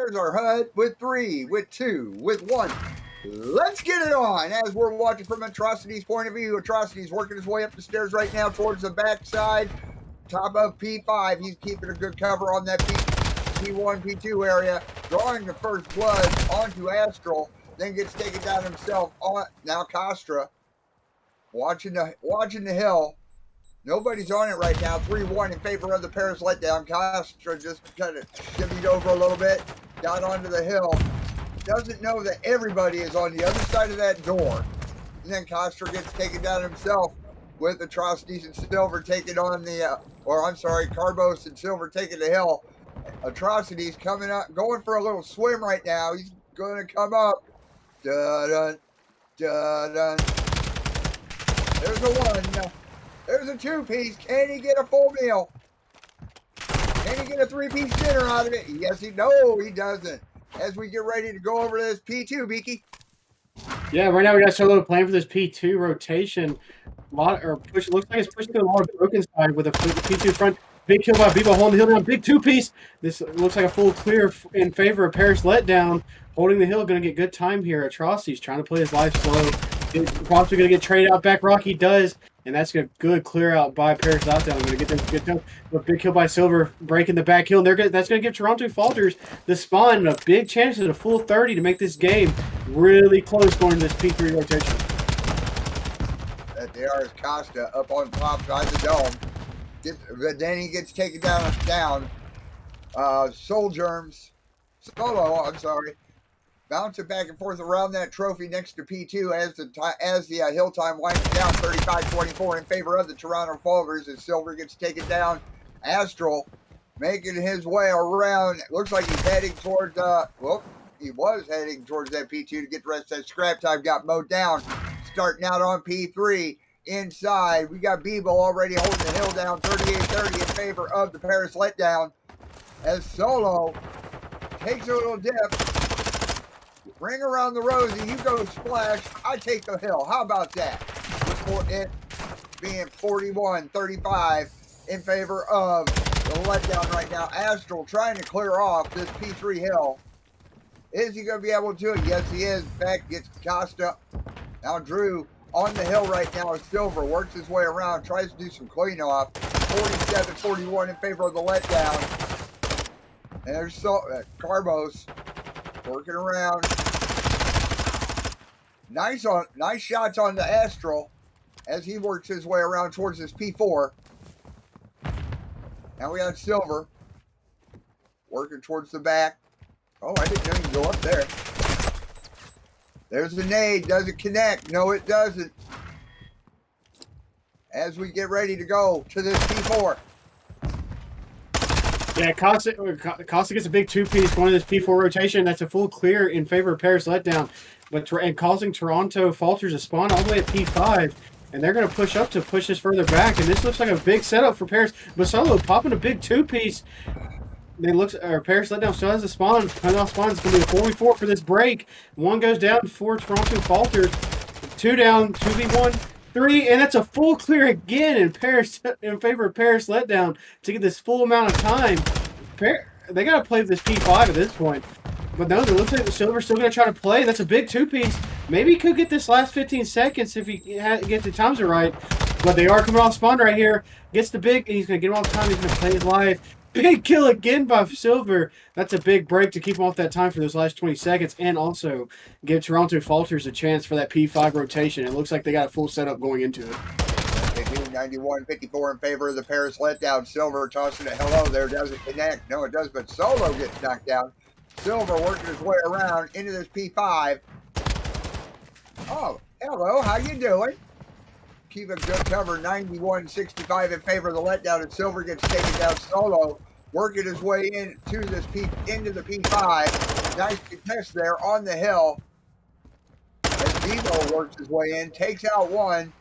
There's our HUD with 3, with 2, with 1. Let's get it on. As we're watching from Atrocity's point of view, Atrocity's working his way up the stairs right now towards the backside. Top of P5. He's keeping a good cover on that P1, P2 area. Drawing the first blood onto Astral. Then gets taken down himself. Now Costra. Watching the hill. Nobody's on it right now. 3-1 in favor of the Paris Letdown. Costra just kind of shimmied over a little bit. Got onto the hill. Doesn't know that everybody is on the other side of that door. And then Costra gets taken down himself with Atrocities and Silver taking on Carbos and Silver taking the hill. Atrocities coming up, going for a little swim right now. He's going to come up. Dun-dun, dun-dun. There's a 1. There's a 2-piece. Can he get a full meal? Can he get a 3-piece dinner out of it? Yes, he doesn't. As we get ready to go over this P2, Beaky. Yeah, right now we got Solo playing for this P2 rotation. Looks like it's pushing to a lot of broken side with a P2 front. Big kill by Bebo holding the hill down. Big 2-piece. This looks like a full clear in favor of Paris Letdown. Holding the hill, going to get good time here. Atrocities trying to play his life slow. Possibly going to get traded out back. Rocky does. And that's a good clear out by Paris Letdown. Going to get them good time. A big kill by Silver, breaking the back hill. That's going to give Toronto Falters the spawn and a big chance at a full 30 to make this game really close going to this P3 rotation. There is Costa up on top side of the dome. But then he gets taken down. Solo, bouncing back and forth around that trophy next to P2 as the hill time winds down 35-24 in favor of the Toronto Falters as Silver gets taken down. Astral making his way around. It looks like he's heading towards he was heading towards that P2 to get the rest of that scrap time. Got mowed down. Starting out on P3. Inside, we got Bebo already holding the hill down 38-30 in favor of the Paris Letdown. As Solo takes a little dip. Ring around the rosy, you go splash, I take the hill. How about that? With it being 41-35 in favor of the Letdown right now. Astral trying to clear off this P3 hill. Is he going to be able to do it? Yes, he is. Back gets Costa. Now Drew on the hill right now as Silver works his way around, tries to do some clean off. 47-41 in favor of the Letdown. And there's Carbos working around. Nice shots on the Astral as he works his way around towards this P4. Now we have Silver working towards the back. Oh, I didn't even go up there. There's the nade. Does it connect? No, it doesn't. As we get ready to go to this P4. Yeah, Costa gets a big 2-piece going to this P4 rotation. That's a full clear in favor of Paris Letdown. And causing Toronto Falters to spawn all the way at P5. And they're going to push up to push this further back. And this looks like a big setup for Paris. But Solo popping a big 2-piece. Paris Letdown still has a spawn. Cutoff spawn is going to be a 44 for this break. 1 goes down for Toronto Falters. 2 down, 2v1, 3, and that's a full clear again in favor of Paris Letdown to get this full amount of time. They got to play this P5 at this point. But no, it looks like the Silver's still going to try to play. That's a big 2-piece. Maybe he could get this last 15 seconds if he gets the times right. But they are coming off spawn right here. Gets the big, and he's going to get him off time. He's going to play his live. Big kill again by Silver. That's a big break to keep him off that time for those last 20 seconds and also give Toronto Falters a chance for that P5 rotation. It looks like they got a full setup going into it. They do 91-54 in favor of the Paris Letdown. Silver tossing it. Hello there. Doesn't connect. No, it does, but Solo gets knocked down. Silver working his way around into this P5. Oh, hello. How you doing? Keep a good cover, 91-65 in favor of the Letdown, and Silver gets taken down. Solo working his way into the P5. Nice contest there on the hill. As Bebo works his way in, takes out 1.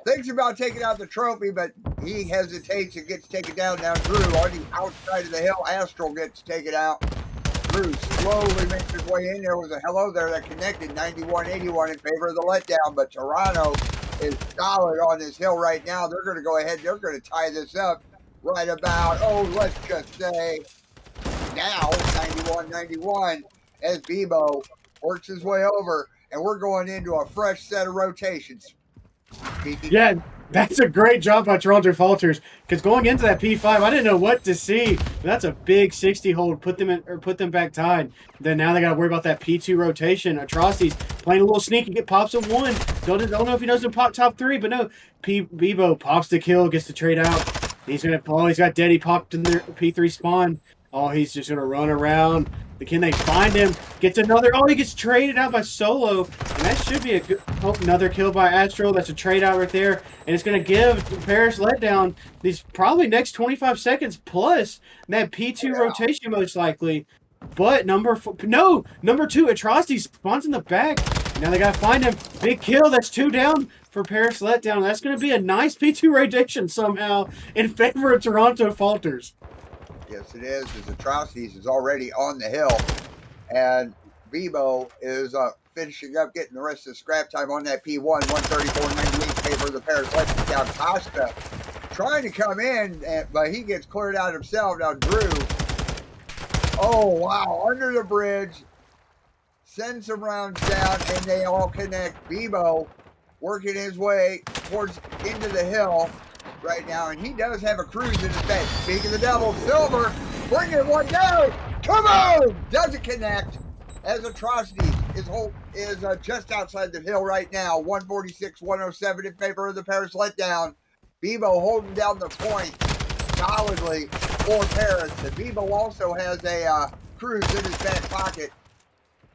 Thinks about taking out the trophy, but he hesitates and gets taken down. Now Drew on the outside of the hill. Astral gets taken out. Drew slowly makes his way in. There was a hello there that connected 91-81 in favor of the Letdown, but Toronto is solid on this hill right now. They're going to go ahead. They're going to tie this up right about, let's just say now 91-91 as Bebo works his way over, and we're going into a fresh set of rotations. Yeah, that's a great job by Toronto Falters. Because going into that P5, I didn't know what to see. That's a big 60 hold. Put them back tied. Then now they got to worry about that P2 rotation. Atrocities playing a little sneaky. Pops a one. Don't know if he knows to pop top three, but no. Bebo pops the kill, gets the trade out. He's got Daddy popped in their P3 spawn. Oh, he's just gonna run around. Can they find him? Gets another. Oh, he gets traded out by Solo, and that should be a good. Oh, another kill by Astro. That's a trade out right there, and it's gonna give Paris Letdown these probably next 25 seconds plus that P2 rotation most likely. But number two, Atrocity spawns in the back. Now they gotta find him. Big kill. That's 2 down for Paris Letdown. That's gonna be a nice P2 rotation somehow in favor of Toronto Falters. Yes, it is. His Atrocities is already on the hill, and Bebo is finishing up, getting the rest of the scrap time on that P1, 134.98 in favor of the Paris Letdown. Costa trying to come in, but he gets cleared out himself. Now Drew, oh wow, under the bridge, sends some rounds down, and they all connect. Bebo working his way into the hill right now, and he does have a cruise in his back. Speaking of the devil, Silver bringing one down. Come on! Doesn't connect as Atrocity is just outside the hill right now. 146-107 in favor of the Paris Letdown. Bebo holding down the point solidly for Paris. And Bebo also has a cruise in his back pocket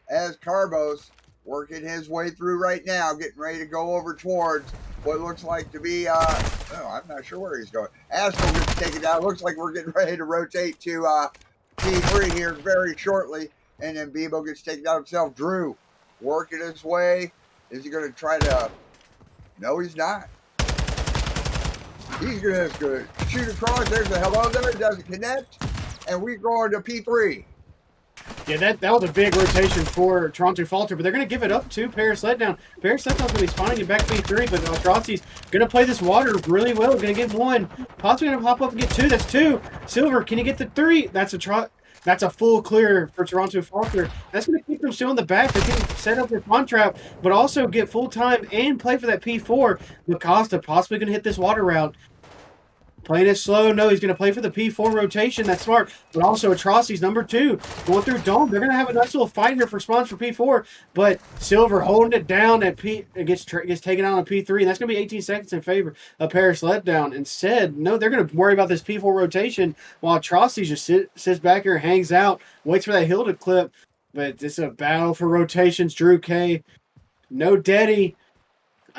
as Carbos working his way through right now, getting ready to go over towards what looks like to be, I'm not sure where he's going. Astro gets taken down. Looks like we're getting ready to rotate to P3 here very shortly. And then Bebo gets taken down himself. Drew working his way. Is he going to try to... No, he's not. He's going to shoot across. There's a hello there. It doesn't connect. And we're going to P3. Yeah, that was a big rotation for Toronto Falter, but they're going to give it up to Paris Letdown. Paris Letdown's going to be spawning it back P3, but Atrocity's going to play this water really well. Going to get 1. Possibly going to pop up and get 2. That's 2. Silver, can you get the 3? That's a full clear for Toronto Falter. That's going to keep them still in the back. They can set up their spawn trap, but also get full time and play for that P4. Lacosta possibly going to hit this water route. Playing it slow. No, he's going to play for the P4 rotation. That's smart. But also Atrocities, number 2, going through Dome. They're going to have a nice little fight here for spawns for P4. But Silver holding it down at P. It gets taken out on P3. And that's going to be 18 seconds in favor of Paris Letdown. Instead, no, they're going to worry about this P4 rotation while Atrocities just sits back here, hangs out, waits for that hill to clip. But it's a battle for rotations. Drew K. No Daddy.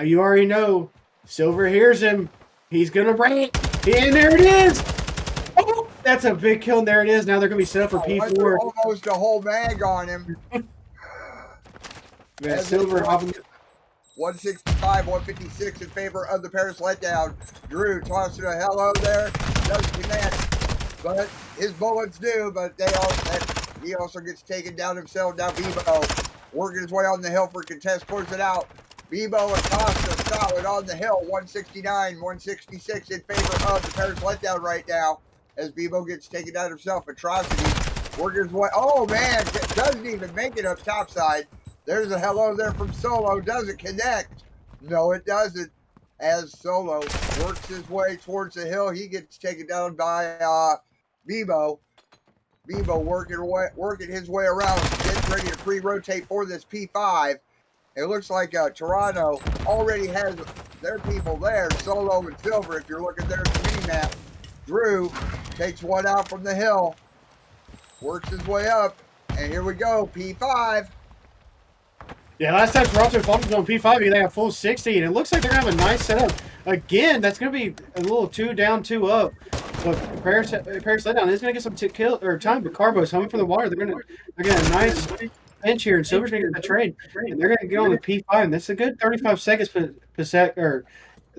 You already know. Silver hears him. He's going to bring it. And there it is. Oh, that's a big kill. And there it is. Now they're going to be set up for P4. Almost a whole mag on him. Yeah, Silver 165, 156 in favor of the Paris Letdown. Drew tossing a hello there. Doesn't connect. But his bullets do. But he also gets taken down himself. Now Bebo working his way on the hill for contest. Clears it out. Bebo and Costa solid on the hill, 169, 166 in favor of the Paris Letdown right now as Bebo gets taken down himself. Atrocity working his way. Oh, man, doesn't even make it up topside. There's a hello there from Solo. Doesn't connect. No, it doesn't. As Solo works his way towards the hill, he gets taken down by Bebo. Bebo working his way around, getting ready to pre-rotate for this P5. It looks like Toronto already has their people there, Solo and Silver, if you're looking there at the mini-map. Drew takes one out from the hill, works his way up, and here we go, P5. Yeah, last time Toronto Falters on P5, they have full 60, and it looks like they're going to have a nice setup. Again, that's going to be a little 2 down, 2 up. But Paris Letdown is going to get some time, but Carbo's coming for the water. They're going to get a nice pinch here, and Silver's going to get the trade, and they're going to get on the P5, and that's a good 35 seconds per sec, or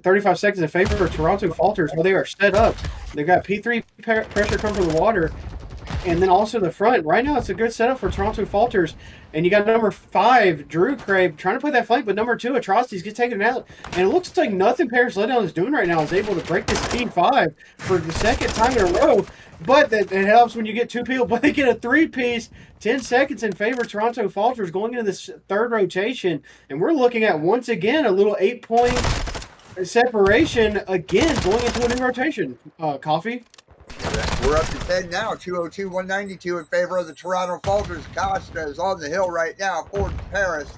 35 seconds in favor of Toronto Falters. Well, they are set up. They got P3 pressure coming from the water, and then also the front. Right now, it's a good setup for Toronto Falters. And you got number 5, Drew Craig, trying to play that flank, but number 2, Atrocities, gets taken out. And it looks like nothing Paris Letdown is doing right now is able to break this P5 for the second time in a row. But it helps when you get 2 people, but they get a 3-piece. 10 seconds in favor of Toronto Falters going into this third rotation. And we're looking at, once again, a little 8-point separation again going into a new rotation. Coffee? We're up to 10 now, 202, 192 in favor of the Toronto Falters. Costa is on the hill right now for Paris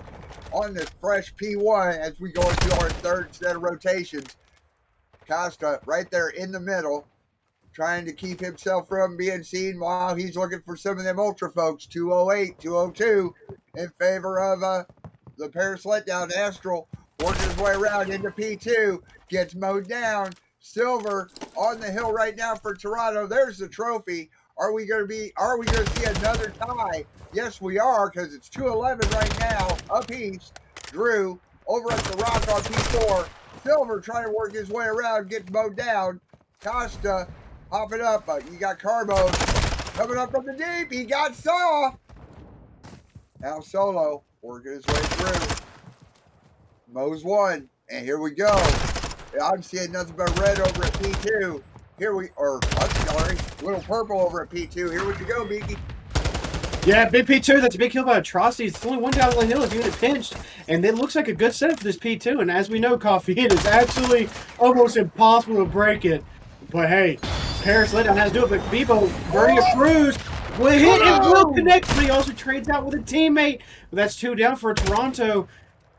on this fresh P1 as we go into our third set of rotations. Costa right there in the middle, trying to keep himself from being seen while he's looking for some of them ultra folks. 208, 202 in favor of the Paris Letdown. Astral working his way around into P2, gets mowed down. Silver on the hill right now for Toronto. There's the trophy. Are we going to see another tie? Yes, we are, because it's 211 right now, apiece. Drew over at the rock on P4. Silver trying to work his way around, gets mowed down. Costa hopping up. You got Carbos coming up from the deep. He got Saw. Now Solo working his way through. Mows one. And here we go. I'm seeing nothing but red over at P2. I'm sorry, little purple over at P2. Here we go, Beaky. Yeah, big P2. That's a big kill by Atrocities. It's only one down the hill. He's going to get pinched. And it looks like a good setup for this P2. And as we know, Coffee, it is absolutely almost impossible to break it. But hey, Paris Letdown has to do it. But Bebo burning a cruise. Will hit and will connect. But he also trades out with a teammate. But that's 2 down for Toronto.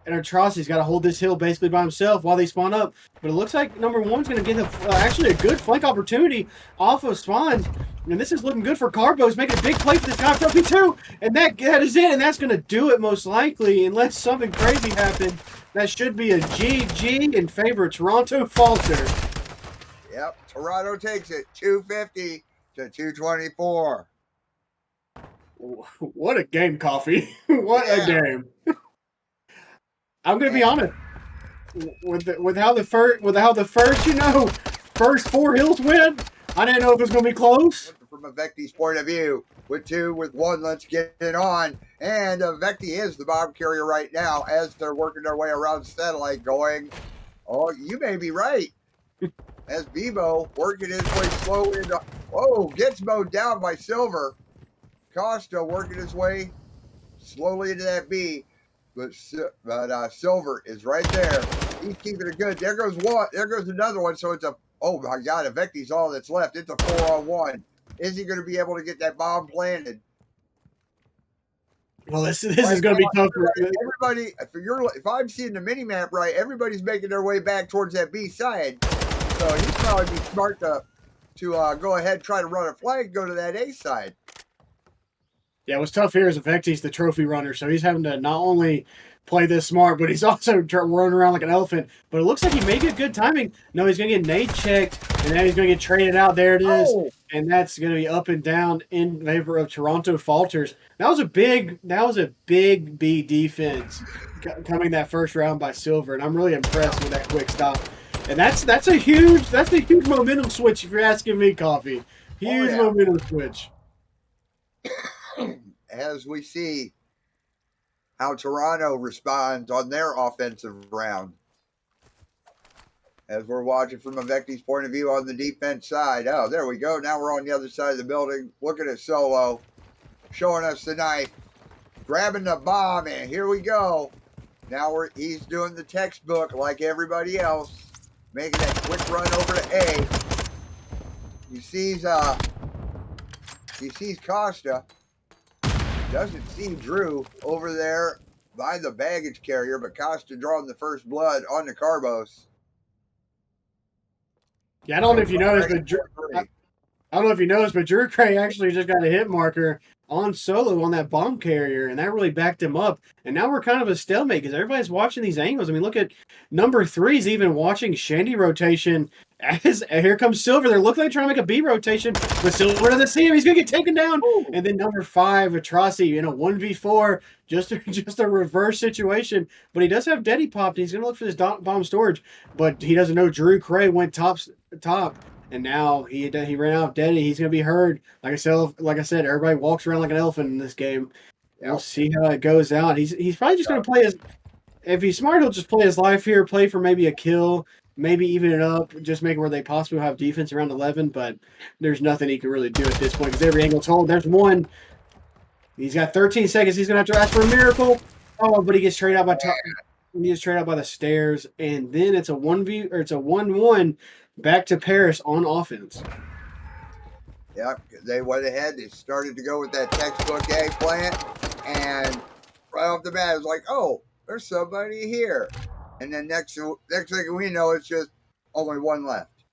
And Atrocity's got to hold this hill basically by himself while they spawn up. But it looks like number 1's going to get actually a good flank opportunity off of spawns. And this is looking good for Carbos, making a big play for this guy from P2. And that is it. And that's going to do it most likely, unless something crazy happens. That should be a GG in favor of Toronto Falter. Yep, Toronto takes it 250 to 224. What a game, Coffee. What a game. I'm gonna be honest with how the first 4 hills win. I didn't know if it was gonna be close. From a Vecti's point of view, with 2, with 1, let's get it on. And Vecti is the bomb carrier right now as they're working their way around satellite, going. Oh, you may be right. As Bebo working his way slowly into. Oh, gets mowed down by Silver. Costa working his way slowly into that B. But Silver is right there. He's keeping it good. There goes one. There goes another one. So it's a, oh my God, a Vecti's all that's left. It's a 4-on-1. Is he going to be able to get that bomb planted? Well, this is going to be tough for everybody. If I'm seeing the mini map right, everybody's making their way back towards that B side. So he'd probably be smart to go ahead, try to run a flank, go to that A side. Yeah, what's tough here is Vecti's the trophy runner, so he's having to not only play this smart, but he's also running around like an elephant. But it looks like he may get good timing. No, he's going to get nade checked, and then he's going to get traded out. There it is. Oh. And that's going to be up and down in favor of Toronto Falters. That was a big B defense coming that first round by Silver, and I'm really impressed with that quick stop. And that's a huge momentum switch if you're asking me, Coffee. Huge momentum switch. As we see how Toronto responds on their offensive round. As we're watching from a Vecti's point of view on the defense side. Oh, there we go. Now we're on the other side of the building. Looking at Solo. Showing us the knife. Grabbing the bomb. And here we go. Now he's doing the textbook like everybody else. Making that quick run over to A. He sees Costa. Doesn't see Drew over there by the baggage carrier, but Costa drawing the first blood on the Carbos. Yeah, I don't know if you noticed, but Drew Cray actually just got a hit marker on Solo on that bomb carrier, and that really backed him up. And now we're kind of a stalemate because everybody's watching these angles. I mean, look at number 3's even watching Shandy rotation. As here comes Silver, they're looking like trying to make a B rotation, but Silver doesn't see him. He's gonna get taken down. Ooh. And then number 5, Atrocity, 1v4, just a reverse situation. But he does have Deddy popped. He's gonna look for this bomb storage, but he doesn't know Drew Cray went top. and now he ran out of Denny. He's going to be heard. Like I said, everybody walks around like an elephant in this game. We'll see how it goes out. He's probably just going to play his. If he's smart, he'll just play his life here, play for maybe a kill, maybe even it up, just make it where they possibly have defense around 11. But there's nothing he can really do at this point because every angle's hold. There's one. He's got 13 seconds. He's going to have to ask for a miracle. Oh, but he gets traded out by top. He gets traded out by the stairs, and then it's a 1v or it's a 1-1 back to Paris on offense. Yeah, they went ahead. They started to go with that textbook A plan, and right off the bat, it was like, oh, there's somebody here. And then next thing we know, it's just only one left.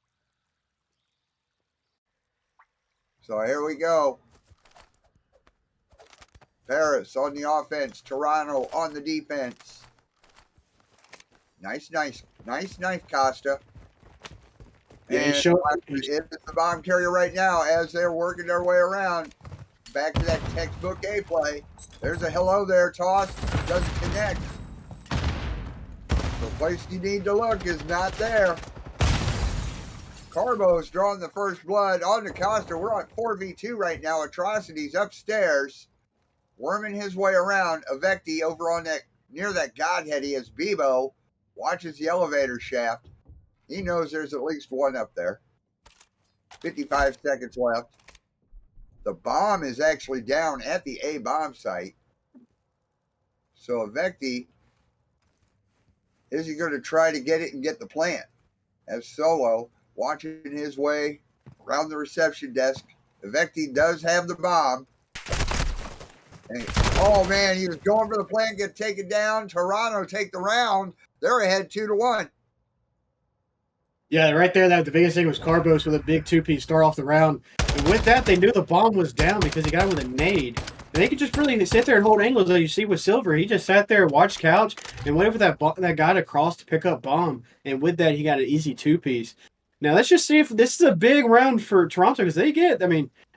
So here we go. Paris on the offense. Toronto on the defense. Nice knife, Costa. Yeah, And it's the bomb carrier right now as they're working their way around. Back to that textbook A play. There's a hello there toss. Doesn't connect. The place you need to look is not there. Carbo's drawing the first blood on to Costa. We're on 4v2 right now. Atrocities upstairs. Worming his way around. Avecti over on that near that godhead he is. Bebo watches the elevator shaft. He knows there's at least one up there. 55 seconds left. The bomb is actually down at the A bomb site. So Avecti, is he going to try to get it and get the plant? As Solo watching his way around the reception desk. Avecti does have the bomb. And, oh man, he was going for the plant, get taken down. Toronto take the round. They're ahead 2-1. Yeah, right there, that the biggest thing was Carbos with a big 2-piece start off the round. And with that, they knew the bomb was down because he got it with a nade. And they could just really sit there and hold angles like you see with Silver. He just sat there, watched couch, and waited for that guy to cross to pick up bomb. And with that, he got an easy 2-piece. Now, let's just see if this is a big round for Toronto because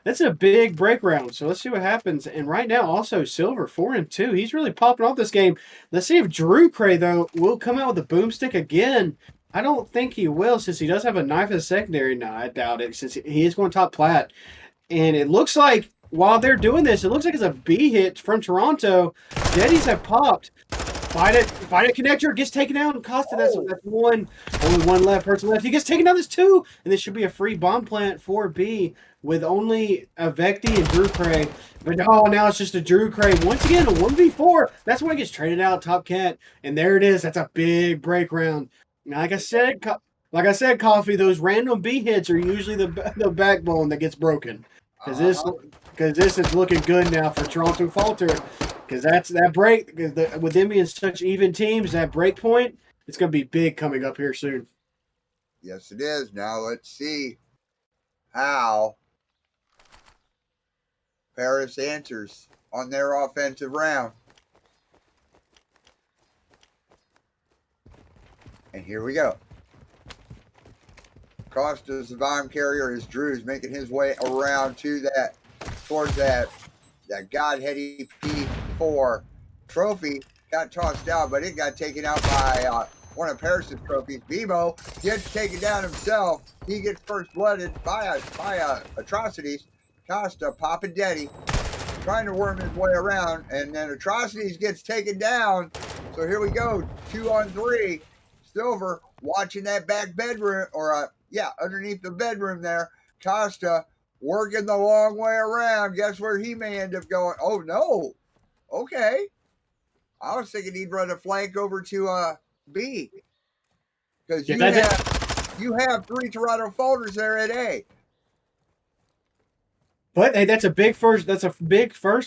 that's a big break round. So let's see what happens. And right now, also, Silver, 4-2. He's really popping off this game. Let's see if Drew Cray, though, will come out with a boomstick again. I don't think he will since he does have a knife as a secondary. No, I doubt it since he is going top plat. And it looks like while they're doing this, it looks like it's a B hit from Toronto. Jetties have popped. Fight it, connector gets taken out. Costa, that's one. Only one left, person left. He gets taken down. There's two. And this should be a free bomb plant for B with only Avecti and Drew Cray. But now it's just a Drew Cray. Once again, a 1v4. That's when he gets traded out, top cat. And there it is. That's a big break round. Now, like I said, Coffee, those random B hits are usually the backbone that gets broken. Because this is looking good now for Toronto Falter. Because that break, with them being such even teams, that break point, it's going to be big coming up here soon. Yes, it is. Now let's see how Paris answers on their offensive round. And here we go. Costa's the bomb carrier as Drew's making his way around to that, towards that godheady P4 trophy. Got tossed out, but it got taken out by one of Paris' trophies. Bebo gets taken down himself. He gets first blooded by Atrocities. Costa popping Denny, trying to worm his way around, and then Atrocities gets taken down. So here we go, 2-on-3. Silver watching that back bedroom, or underneath the bedroom there. Costa working the long way around. Guess where he may end up going? Oh no. Okay. I was thinking he'd run a flank over to B. Because you have 3 Toronto Falters there at A. But hey, that's a big first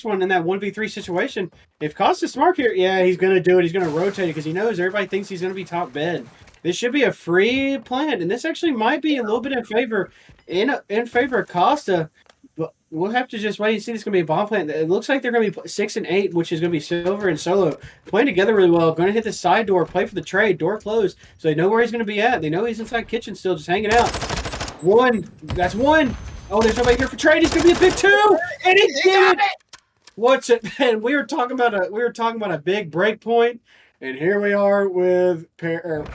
one in that 1v3 situation. If Costa's smart here, yeah, he's gonna do it. He's gonna rotate it because he knows everybody thinks he's gonna be top bed. This should be a free plant, and this actually might be a little bit in favor of Costa. But we'll have to just wait and see. It's gonna be a bomb plant. It looks like they're gonna be 6 and 8, which is gonna be Silver and Solo playing together really well. Going to hit the side door, play for the trade, door closed, so they know where he's gonna be at. They know he's inside kitchen still, just hanging out. That's one. Oh, there's nobody here for trade. He's gonna be a big 2, and he did it. What's it? Man, we were talking about a big break point, and here we are with Paris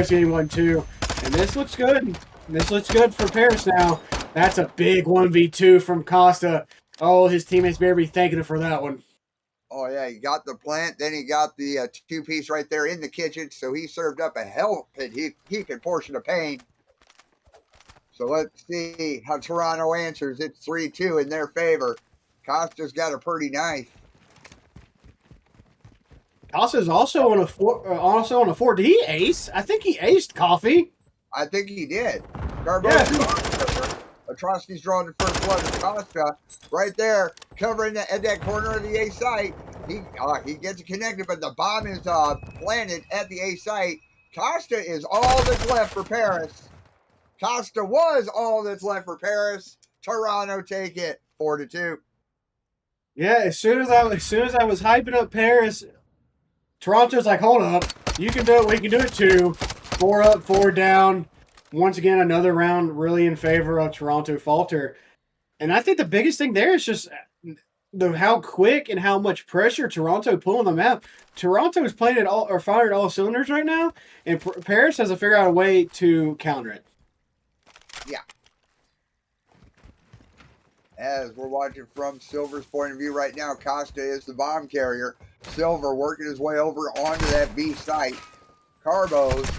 getting 1-2, and this looks good. This looks good for Paris now. That's a big 1v2 from Costa. Oh, his teammates better be thanking him for that one. Oh, yeah, he got the plant. Then he got the two-piece right there in the kitchen. So he served up a hell pit. He could portion of pain. So let's see how Toronto answers. It's 3-2 in their favor. Costa's got a pretty knife. Costa's also on a 4. Did he ace? I think he aced Coffee. I think he did. Yeah. Atrocity's drawing the first blood of Costa right there, covering at that corner of the A site. He gets it connected, but the bomb is planted at the A site. Costa is all that's left for Paris. Costa was all that's left for Paris. Toronto take it 4-2. Yeah, as soon as I was hyping up Paris, Toronto's like, hold up, you can do it, we can do it too. 4 up, 4 down. Once again, another round really in favor of Toronto Falter. And I think the biggest thing there is just how quick and how much pressure Toronto put on the map. Toronto is playing it all or firing all cylinders right now, and Paris has to figure out a way to counter it. Yeah. As we're watching from Silver's point of view right now, Costa is the bomb carrier. Silver working his way over onto that B site. Carbos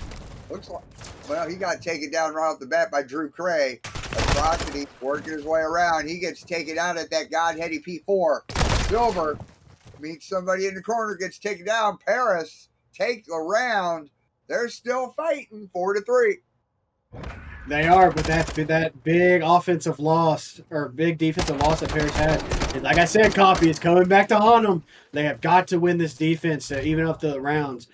looks like, well, he got taken down right off the bat by Drew Cray. Atrocity working his way around. He gets taken out at that godheady P4. Silver meets somebody in the corner, gets taken down. Paris takes the round. They're still fighting 4-3. They are, but that big offensive loss or big defensive loss that Paris had. And like I said, Coffee is coming back to haunt them. They have got to win this defense to even up the rounds.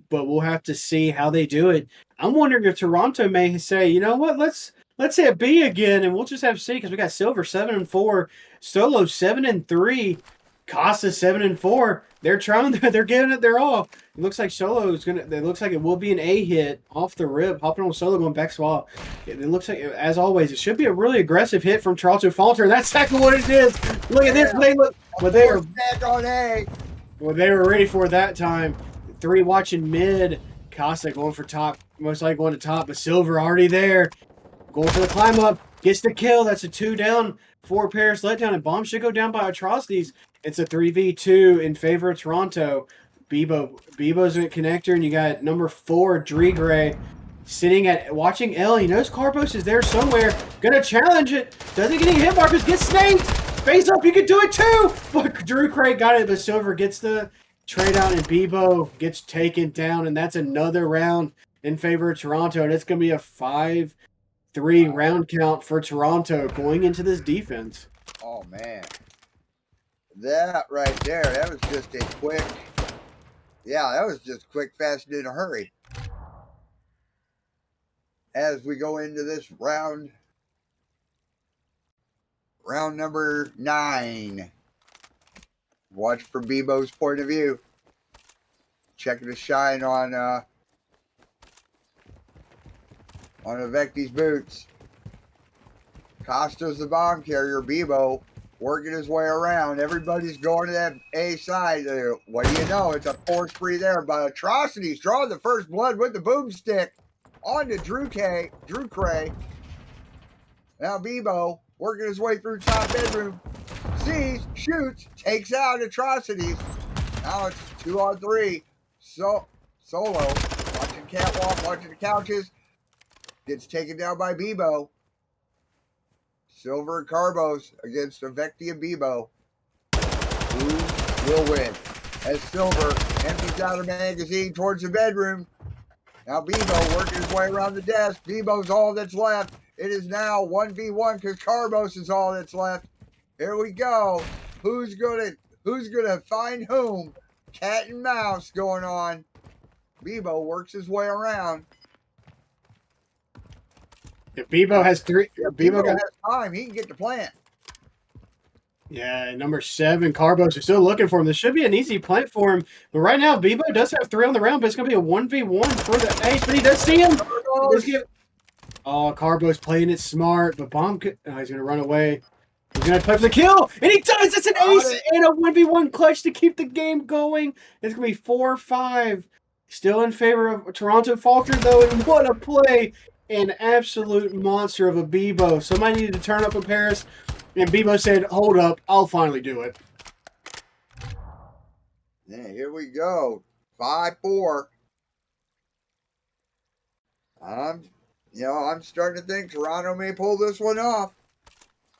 But we'll have to see how they do it. I'm wondering if Toronto may say, you know what, let's hit B again, and we'll just have C because we got Silver 7-4, Solo 7-3, Costa 7-4. They're trying. They're giving it their all. It looks like Solo is gonna. It looks like it will be an A hit off the rip, hopping on Solo, going back swap. It looks like, as always, it should be a really aggressive hit from Toronto Falter. That's exactly what it is. Look at this. They look. Well, they were back on A. Well, they were ready for it that time. 3 watching mid. Costa going for top. Most likely going to top, but Silver already there. Going for the climb up. Gets the kill. That's a 2 down for Paris Letdown. And bomb should go down by Atrocities. It's a 3v2 in favor of Toronto. Bebo's a connector, and you got number 4, Drigray, sitting at watching L. He knows Carbos is there somewhere. Gonna challenge it. Doesn't get any hit markers. Gets snaked. Face up. You can do it too. But Drew Craig got it, but Silver gets the trade out, and Bebo gets taken down, and that's another round in favor of Toronto. And it's gonna be a 5-3 round count for Toronto going into this defense. Oh man. That right there, that was just a quick, that was just quick, fast, and in a hurry. As we go into this round number 9. Watch from Bebo's point of view. Checking the shine on Avecti's boots. Costa's the bomb carrier. Bebo working his way around. Everybody's going to that A side. What do you know? It's a 4 spree there. But Atrocities drawing the first blood with the boomstick on to Drew Cray. Now Bebo working his way through top bedroom. Sees, shoots, takes out Atrocities. Now it's 2-on-3. Solo watching catwalk, watching the couches. Gets taken down by Bebo. Silver and Carbos against Avecti and Bebo. Who will win? As Silver empties out a magazine towards the bedroom. Now Bebo working his way around the desk. Bebo's all that's left. It is now 1v1 because Carbos is all that's left. Here we go. Who's gonna find whom? Cat and mouse going on. Bebo works his way around. If Bebo has 3, Bebo has time. He can get the plant. Yeah, number 7, Carbos are still looking for him. This should be an easy plant for him. But right now, Bebo does have 3 on the round, but it's going to be a 1v1 for the ace. But he does see him. Carbos playing it smart, but Bomb he's going to run away. He's going to play for the kill, and he does! It's an ace and a 1v1 clutch to keep the game going. It's going to be 4-5. Still in favor of Toronto Falter, though, and what a play. an absolute monster of a Bebo. Somebody needed to turn up in Paris, and Bebo said, "Hold up, I'll finally do it." Yeah, here we go. 5-4. I'm starting to think Toronto may pull this one off.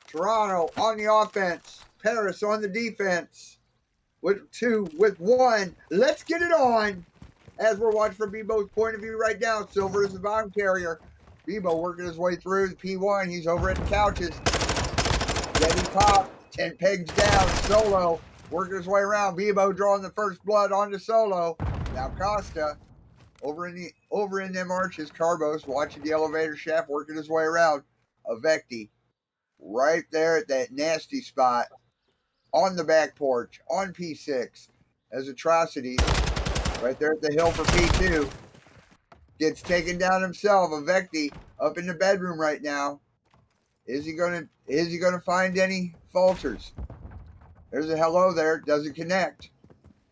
Toronto on the offense. Paris on the defense. With 2, with 1. Let's get it on. As we're watching from Bebo's point of view right now, Silver is the bomb carrier. Bebo working his way through the P1. He's over at the couches. Getting top. 10 pegs down. Solo working his way around. Bebo drawing the first blood onto Solo. Now Costa over in them arches. Carbos watching the elevator shaft working his way around. Avecti right there at that nasty spot on the back porch on P6 as Atrocities right there at the hill for P2 gets taken down himself. Avecti up in the bedroom right now. Is he gonna find any falters? There's a hello there. Doesn't connect.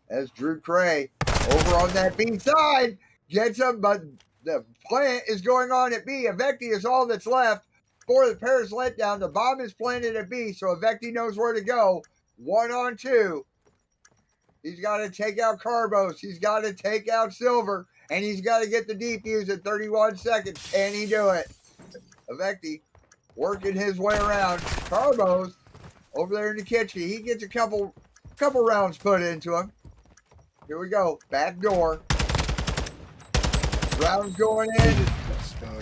As Drew Cray over on that B side gets him, but the plant is going on at B. Avecti is all that's left for the Paris Letdown. The bomb is planted at B, so Avecti knows where to go. 1 on 2. He's got to take out Carbos. He's got to take out Silver, and he's got to get the defuse at 31 seconds. Can he do it? Avecti working his way around. Carbos over there in the kitchen. He gets a couple rounds put into him. Here we go. Back door. Rounds going in.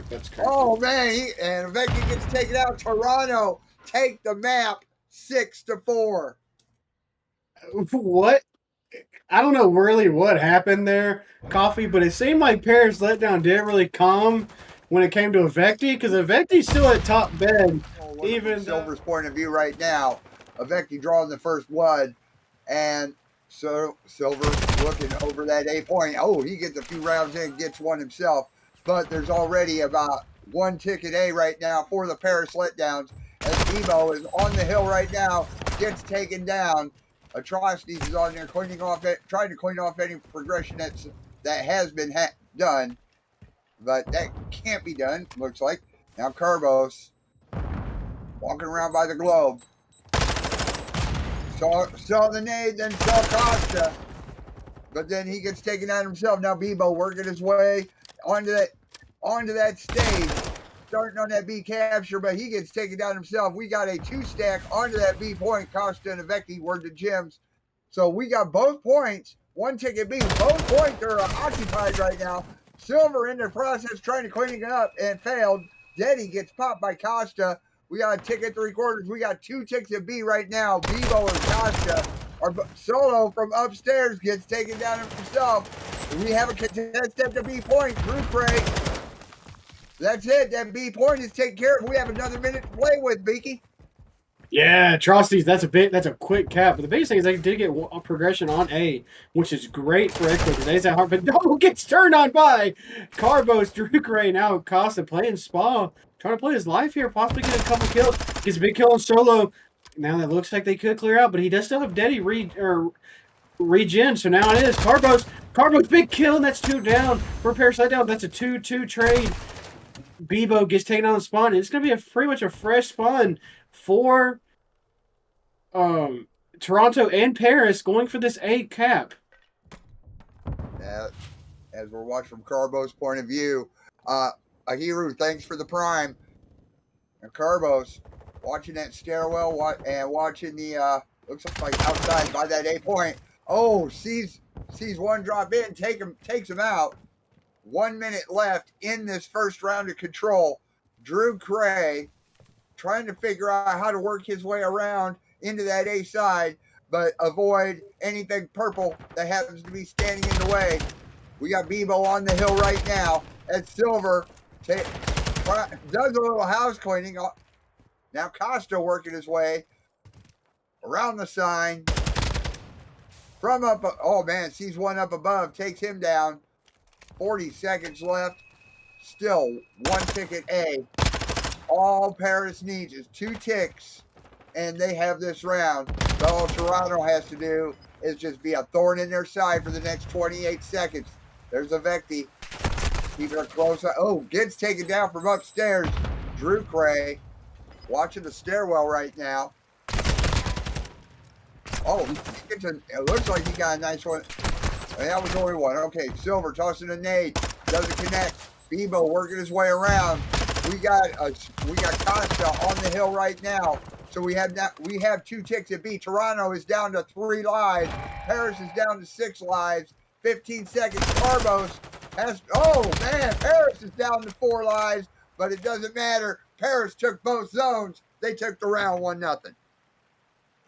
That's crazy. Oh, man. And Avecti gets taken out. Toronto take the map 6-4. What? I don't know really what happened there, Coffee, but it seemed like Paris Letdown didn't really come when it came to Avecti, because Avecti's still at top bed. Even Silver's point of view right now, Avecti drawing the first blood, and so Silver looking over that A point. Oh, he gets a few rounds in, gets one himself, but there's already about 1 ticket A right now for the Paris Letdowns, as Bebo is on the hill right now, gets taken down. Atrocities is on there trying to clean off any progression that has been done, but that can't be done, looks like. Now Carbos walking around by the globe. Saw the nade, then saw Costa, but then he gets taken out himself. Now Bebo working his way onto that stage, starting on that B capture, but he gets taken down himself. We got a 2-stack onto that B point. Costa and Avecti were the gems. So we got both points. 1 ticket B. Both points are occupied right now. Silver in the process trying to clean it up and failed. Deddy gets popped by Costa. We got a ticket 3/4. We got 2 ticks at B right now. Bebo and Costa. Our Solo from upstairs gets taken down himself. We have a contest at the B point. Drew Craig. That's it. That B point is taken care of. We have another minute to play with, Beaky. Yeah, Atrocities, that's a quick cap. But the biggest thing is they did get a progression on A, which is great for Echo because A's at heart. But no, gets turned on by Carbos, Drew Gray, now Costa playing Spa, trying to play his life here, possibly get a couple kills. Gets a big kill on Solo. Now that looks like they could clear out, but he does still have Deddy regen. So now it is Carbos, big kill, and that's 2 down for Paris Letdown. That's a 2-2 trade. Bebo gets taken on the spawn. It's going to be pretty much a fresh spawn for Toronto and Paris going for this 8 cap. As we're watching from Carbos' point of view, Ahiru, thanks for the prime. And Carbos watching that stairwell and watching the looks like outside by that 8 point. Oh, sees one drop in, takes him out. 1 minute left in this first round of control. Drew Cray trying to figure out how to work his way around into that A side, but avoid anything purple that happens to be standing in the way. We got Bebo on the hill right now at Silver. Does a little house cleaning. Now Costa working his way around the sign. From up, oh man, sees one up above, takes him down. 40 seconds left. Still 1 ticket A. All Paris needs is 2 ticks, and they have this round. So all Toronto has to do is just be a thorn in their side for the next 28 seconds. There's Avecti Keeping a close eye. Oh, gets taken down from upstairs. Drew Cray watching the stairwell right now. Oh, it looks like he got a nice one. That was only one. Okay, Silver tossing a nade. Doesn't connect. Bebo working his way around. We got Costa on the hill right now. So we have 2 ticks at B. Toronto is down to 3 lives. Paris is down to 6 lives. 15 seconds. Carbos has. Oh man, Paris is down to 4 lives, but it doesn't matter. Paris took both zones. They took the round 1-0.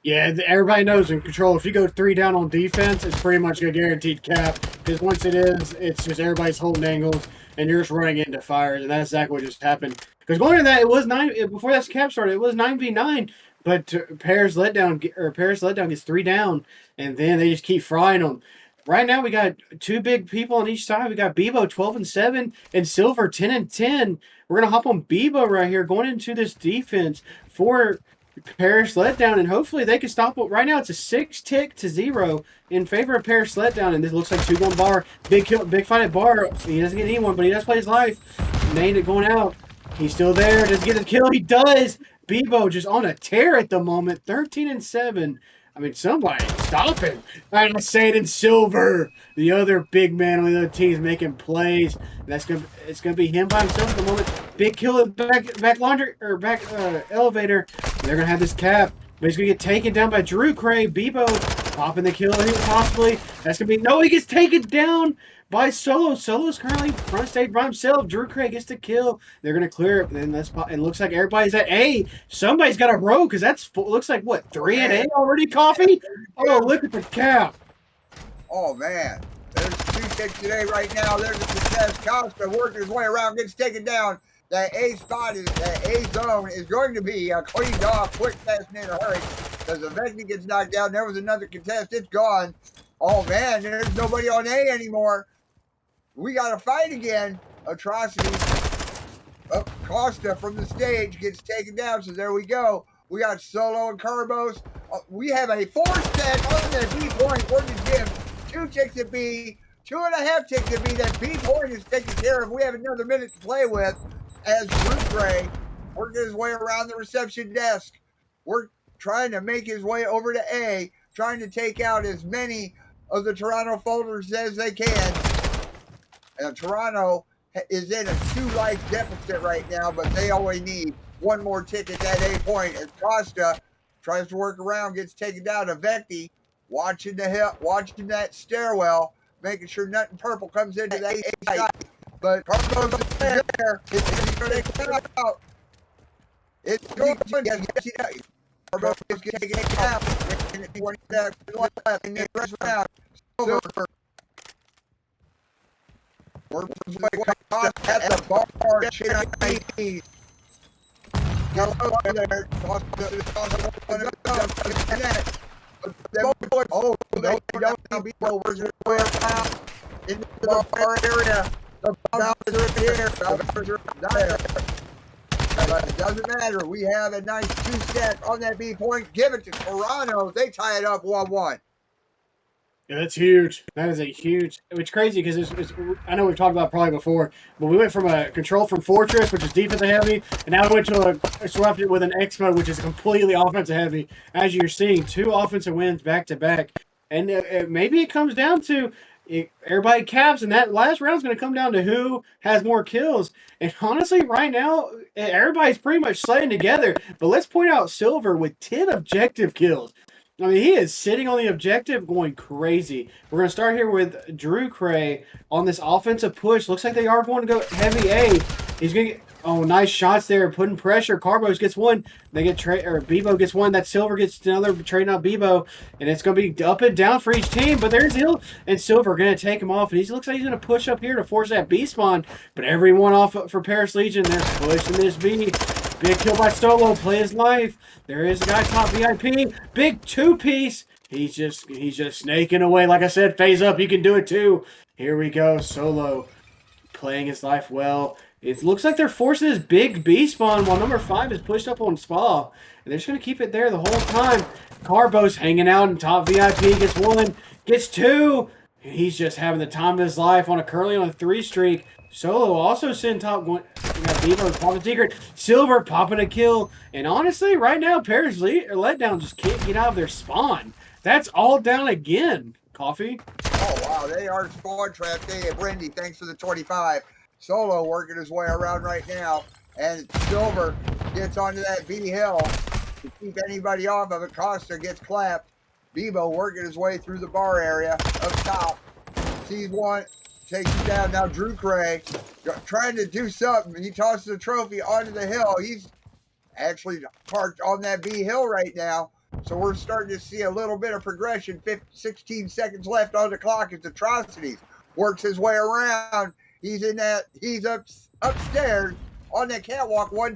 Yeah, everybody knows in control. If you go 3 down on defense, it's pretty much a guaranteed cap. Because once it is, it's just everybody's holding angles, and you're just running into fires, and that's exactly what just happened. Because going into that, it was 9 before that cap started. It was 9v9, but Paris Letdown gets 3 down, and then they just keep frying them. Right now, we got 2 big people on each side. We got Bebo 12-7 and Silver 10-10. We're gonna hop on Bebo right here, going into this defense for Paris Letdown, and hopefully they can stop it. Right now, it's a 6-0 in favor of Paris Letdown, and this looks like 2-1 bar. Big fight at bar. He doesn't get anyone, but he does play his life. Made it going out. He's still there. Does he get the kill? He does. Bebo just on a tear at the moment. 13-7. I mean, somebody stop him. I'm saying in Silver, the other big man on the other team is making plays. And it's gonna be him by himself at the moment. Big kill at back elevator. They're gonna have this cap, but he's gonna get taken down by Drew Cray. Bebo popping the kill here possibly. That's gonna be no. He gets taken down by Solo. Solo's currently front stage by himself. Drew Cray gets the kill. They're gonna clear it. Then it looks like everybody's at A. Somebody's got a row because looks like what 3 at A already. Coffee. Oh, look at the cap. Oh man, there's 2 ticks today right now. There's a contest. Costa working his way around, gets taken down. That A zone is going to be cleaned off quick, fast, and in a hurry. Because the Vecna gets knocked down. There was another contest. It's gone. Oh man, there's nobody on A anymore. We got to fight again. Atrocity. Oh, Costa from the stage gets taken down. So there we go. We got Solo and Carbos. We have a 4 set on the B point. We're going to give 2 ticks at B, 2.5 ticks at B. That B point is taken care of. We have another minute to play with. As Drew Gray working his way around the reception desk. We're trying to make his way over to A, trying to take out as many of the Toronto Falters as they can. And Toronto is in a 2-life deficit right now, but they only need 1 more tick at that A point. As Costa tries to work around, gets taken down to Vecti, watching the hill, watching that stairwell, making sure nothing purple comes into the A side. But Carlos is there. It's going to come out. It's going to get out. Carlos is getting it out. And then press around. Over. We're at the bar. Oh, they don't be over into the bar area. The Falters are here. Falters are there. But it doesn't matter. We have a nice 2-set on that B point. Give it to Toronto. They tie it up 1-1. Yeah, that's huge. That is a huge. It's crazy because I know we've talked about it probably before, but we went from a control from Fortress, which is defensive heavy, and now we went to a swapped it with an X mode, which is completely offensive heavy. As you're seeing, 2 offensive wins back to back, and maybe it comes down to everybody caps, and that last round is going to come down to who has more kills. And honestly, right now, everybody's pretty much slaying together. But let's point out Silver with 10 objective kills. I mean, he is sitting on the objective going crazy. We're going to start here with Drew Cray on this offensive push. Looks like they are going to go heavy A. He's going to get, oh, nice shots there, putting pressure. Carbos gets 1. They get Bebo gets 1. That Silver gets another, trading out Bebo. And it's going to be up and down for each team. But there's Hill and Silver going to take him off. And he looks like he's going to push up here to force that B spawn. But everyone off for Paris Legion. They're pushing this B. Big kill by Solo. Play his life. There is a guy top VIP. Big 2-piece. He's just snaking away. Like I said, phase up. You can do it too. Here we go. Solo playing his life well. It looks like they're forcing this big B spawn while number 5 is pushed up on Spa. And they're just going to keep it there the whole time. Carbos hanging out in top VIP. Gets 1. Gets 2. And he's just having the time of his life on a curly on a 3 streak. Solo also sitting top going. We got Bevo popping a secret. Silver popping a kill. And honestly, right now, Paris Letdown just can't get out of their spawn. That's all down again, Coffee. Oh, wow. They are spawn trapped. They have Brindy. Thanks for the 25. Solo working his way around right now. And Silver gets onto that B hill to keep anybody off of it. Costa gets clapped. Bebo working his way through the bar area up top. Sees one, takes him down. Now Drew Cray trying to do something. He tosses the trophy onto the hill. He's actually parked on that B hill right now. So we're starting to see a little bit of progression. 16 seconds left on the clock as Atrocities works his way around. He's upstairs on that catwalk. 1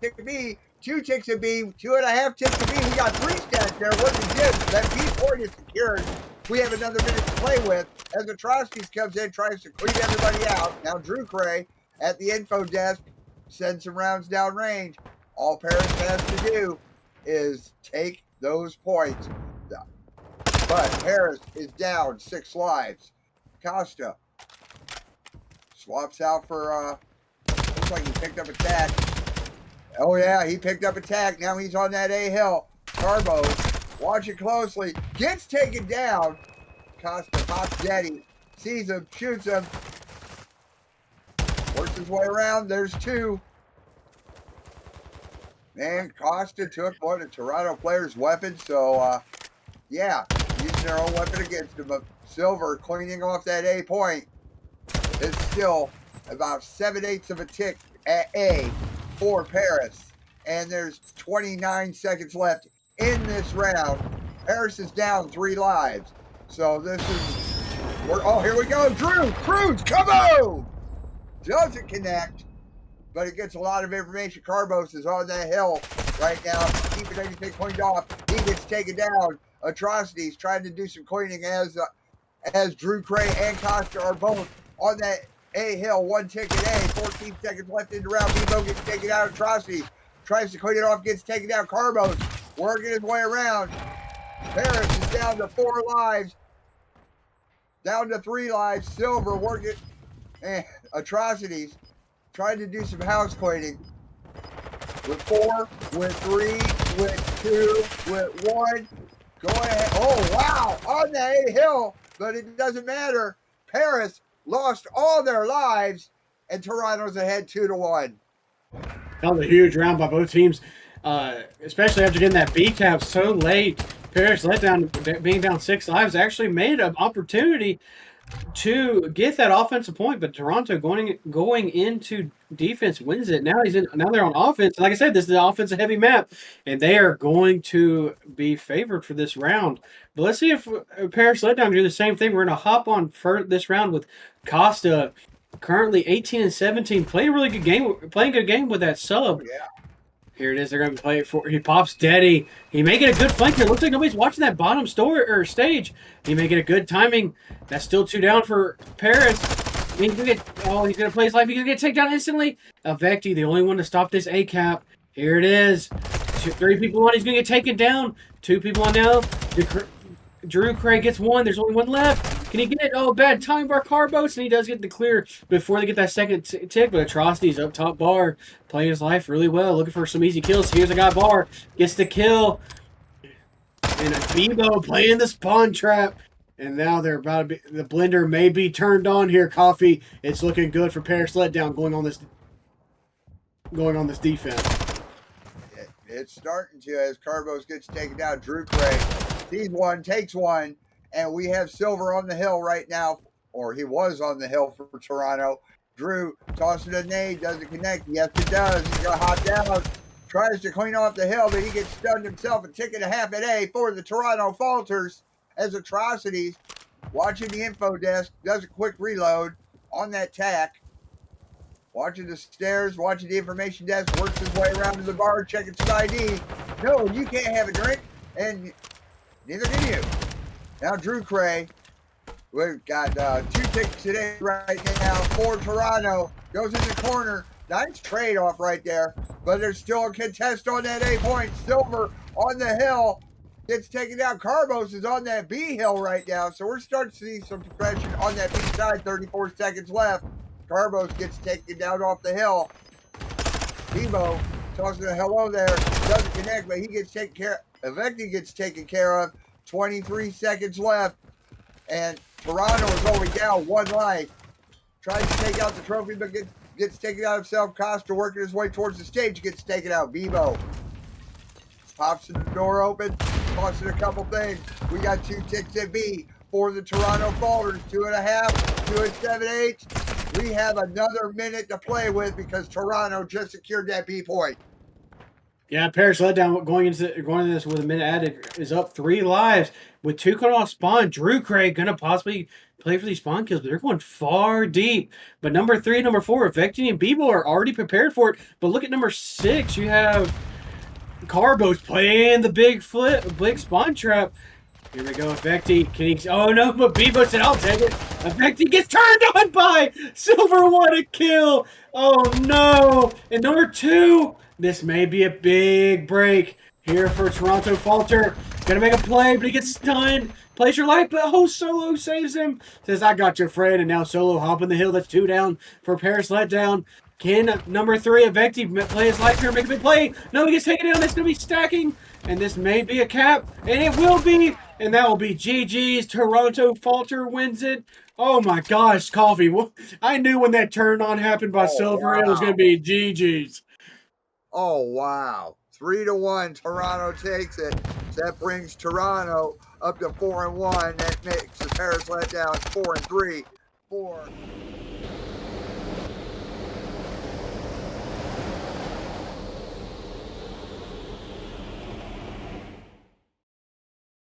tick to B, 2 ticks to B, 2.5 ticks to B. He got 3 stats there. Working good. That B point is secured. We have another minute to play with as Atrocities comes in, tries to clean everybody out. Now Drew Cray at the info desk sends some rounds down range. All Paris has to do is take those points. But Paris is down 6 lives. Costa swaps out for, looks like he picked up attack. Oh yeah, he picked up attack. Now he's on that A hill. Carbo, watch it closely. Gets taken down. Costa pops Jetty. Sees him, shoots him. Works his way around. There's 2. Man, Costa took one of Toronto players' weapons, so yeah, using their own weapon against him. But Silver cleaning off that A point is still about 7/8 of a tick at A for Paris. And there's 29 seconds left in this round. Paris is down 3 lives. So this is, oh, here we go. Drew, Cruz, come on! Doesn't connect. But it gets a lot of information. Carbos is on that hill right now, keeping anything cleaned off. He gets taken down. Atrocities trying to do some cleaning as Drew Cray and Costa are both on that A hill. 1 ticket A, 14 seconds left in the round. Bebo gets taken out. Atrocities tries to clean it off, gets taken down. Carbos working his way around. Paris is down to 4 lives. Down to 3 lives. Silver working. And Atrocities trying to do some house cleaning with 4, with 3, with 2, with 1. Go ahead. Oh, wow. On the A hill, but it doesn't matter. Paris lost all their lives, and Toronto's ahead 2-1. That was a huge round by both teams, especially after getting that B cap so late. Paris Letdown, being down 6 lives, actually made an opportunity to get that offensive point, but Toronto going into defense wins it. Now they're on offense. Like I said, this is an offensive heavy map, and they are going to be favored for this round. But let's see if Paris Letdown can do the same thing. We're going to hop on for this round with Costa, currently 18-17, playing a really good game. Playing a good game with that sub. Yeah. Here it is. They're going to play it for. He pops Daddy. He may get a good flank here. Looks like nobody's watching that bottom stage. He may get a good timing. That's still 2 down for Paris. He's going to play his life. He's going to get taken down instantly. Vecti, the only one to stop this A cap. Here it is. 3 people on. He's going to get taken down. 2 people on now. Drew Cray gets 1. There's only 1 left. Can he get it? Oh, bad time by Carbos, and he does get the clear before they get that second tick. But Atrocities up top bar, playing his life really well, looking for some easy kills. Here's a guy bar, gets the kill, and a Bebo playing the spawn trap. And now they're about to be, the blender may be turned on here. Coffee. It's looking good for Paris Letdown going on this defense. It's starting to as Carbos gets taken down. Drew Cray sees 1, takes 1. And we have Silver on the hill right now, or he was on the hill for Toronto. Drew tosses a nade, doesn't connect. Yes, it does. He's going to hop down, tries to clean off the hill, but he gets stunned himself. A tick and a half at A for the Toronto Falters as Atrocities. Watching the info desk, does a quick reload on that tack. Watching the stairs, watching the information desk, works his way around to the bar, checking some ID. No, you can't have a drink, and neither can you. Now Drew Cray, we've got 2 tickets today right now for Toronto. Goes in the corner. Nice trade-off right there. But there's still a contest on that A point. Silver on the hill. gets taken down. Carbos is on that B hill right now, so we're starting to see some compression on that B side. 34 seconds left. Carbos gets taken down off the hill. Debo talks to hello there, doesn't connect, but he gets taken care of. Evecti gets taken care of. 23 seconds left, and Toronto is only down 1 life. Tries to take out the trophy, but gets taken out himself. Costa working his way towards the stage, gets taken out. Bebo pops the door open, tosses a couple things. We got 2 ticks at B for the Toronto Falters. 2.5, 2 7/8. We have another minute to play with because Toronto just secured that B point. Yeah, Paris Letdown going into this with a minute added is up 3 lives with 2 cut off spawn. Drew Craig gonna possibly play for these spawn kills, but they're going far deep. But number 3 and number 4, Vecti and Bebo are already prepared for it. But look at number 6, you have Carbos playing the big spawn trap. Here we go, Vecti. Can he? Oh no, but Bebo said, "I'll take it." Vecti gets turned on by Silver. What a kill! Oh no! And number 2, this may be a big break here for Toronto Falter. Gonna make a play, but he gets stunned. Plays your life, but oh, Solo saves him. Says, "I got your friend," and now Solo hopping the hill. That's 2 down for Paris Letdown. Can number 3, Evecti, play his life here, make a big play? No, he gets taken down. That's going to be stacking. And this may be a cap. And it will be. And that will be GG's. Toronto Falter wins it. Oh my gosh, Coffee. I knew when that turn on happened by Silver, wow. It was going to be GG's. Oh, wow. 3-1. Toronto takes it. That brings Toronto up to 4-1. That makes the Paris Letdowns 4-3. 4.